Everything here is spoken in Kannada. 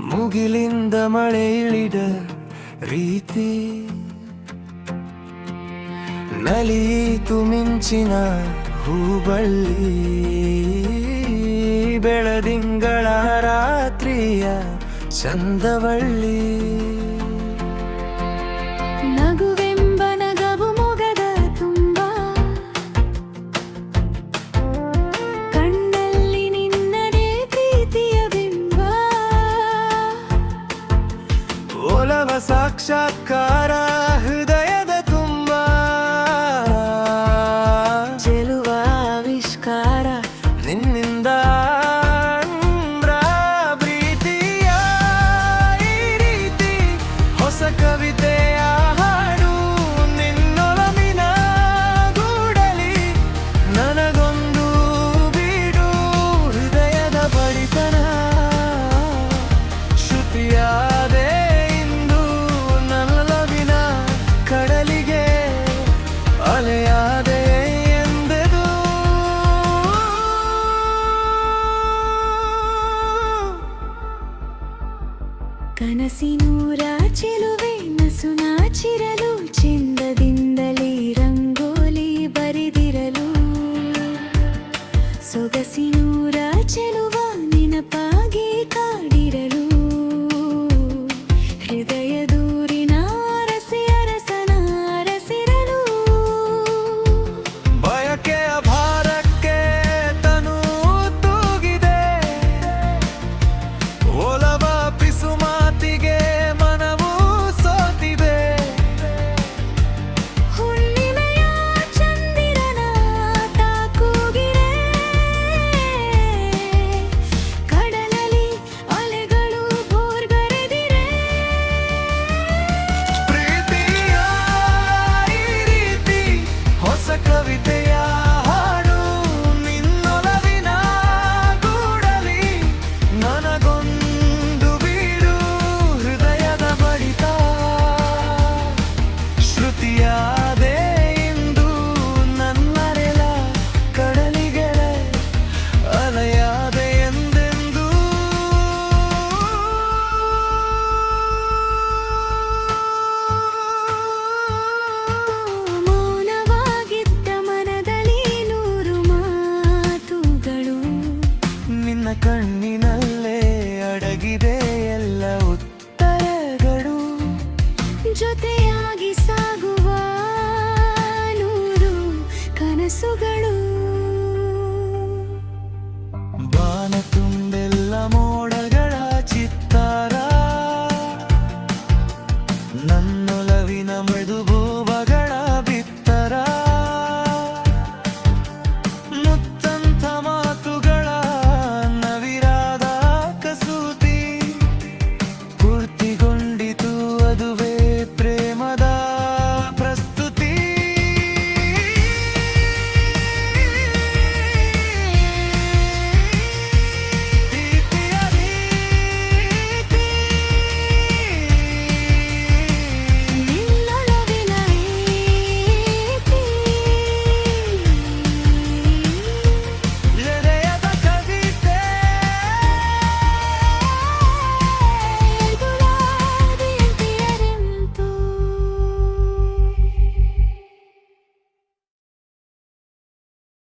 ಮುಗಿಲಿಂದ ಮಳೆ ಇಳಿದ ರೀತಿ ನಲಿಯಿತು ಮಿಂಚಿನ ಹೂಬಳ್ಳಿ ಬೆಳದಿಂಗಳ ರಾತ್ರಿಯ ಚಂದವಳ್ಳಿ ನಗುವೆಂಬ ನಗವು ಮೊಗದ ತುಂಬ ಕಣ್ಣಲ್ಲಿ ನಿನ್ನದೇ ಪ್ರೀತಿಯ ಬಿಂಬ ಒಲವ ಸಾಕ್ಷಾತ್ಕಾರ ಹೃದಯದ ತುಂಬ ಚೆಲುವ ಆವಿಷ್ಕಾರ ನಿನ್ನಿಂದ ಪ್ರೀತಿಯ ಈ ರೀತಿ ಹೊಸ ಕವಿತೆಯ ಹಾಡು ನಿನ್ನೊಲವಿನ ಗೂಡಲಿ ನನಗೊಂದು ಬೀಡು ಹೃದಯದ ಬಡಿತನ ಶ್ರುತಿಯಾದೆ ಇಂದು ನನ್ನೊಲವಿನ ಕಡಲಿಗೆ ಅಲೆಯಾದೆ ಎಂದೆದು ಕನಸಿನೂರ ಚೆಲುವೆ ನಸು ನಾಚಿರಲು ಚೆಂದದಿಂದಲೇ ರಂಗೋಲಿ ಬರೆದಿರಲು ಸೊಗಸಿನೂರ ಚೆಲುವ ನೆನಪಾಗಿ ಕಾಡಿರಲು ಹೃದಯ ದೂರಿನ ಅರಸಿ ಅರಸನ ಅರಸಿರಲು ಬಯಕೆಯ ಭಾರಕ್ಕೆ ತನು ತೂಗಿದೆ ಒಲವ ಪಿಸು ಮಾತಿಗೆ ಮನವು ಸೋತಿದೆ ಹುಣ್ಣಿಮೆಯ ಚಂದಿರನ ತಾಕುಗಿರೆ ಕಡಲಲ್ಲಿ ಅಲೆಗಳು ಭೋರ್ಗರೆದಿರೆ ಪ್ರೀತಿಯ ಈ ರೀತಿ ಹೊಸ ಕವಿತೆಯ ಹಾಡು ನಿನ್ನೊಲವಿನ ಗೂಡಲಿ ನನಗೊಂದು ಬೀಡು ಹೃದಯದ ಬಡಿತ ಶ್ರುತಿಯಾದೆ ಇಂದು ನನ್ನರೆಲ ಕಡಲಿಗೆ ಅಲೆಯಾದೆ ಎಂದೆಂದು ಮೌನವಾಗಿದ್ದ ಮನದಲ್ಲಿ ನೂರು ಮಾತುಗಳು ನಿನ್ನ ಕಣ್ಣಿನಲ್ಲೇ ಅಡಗಿದೆ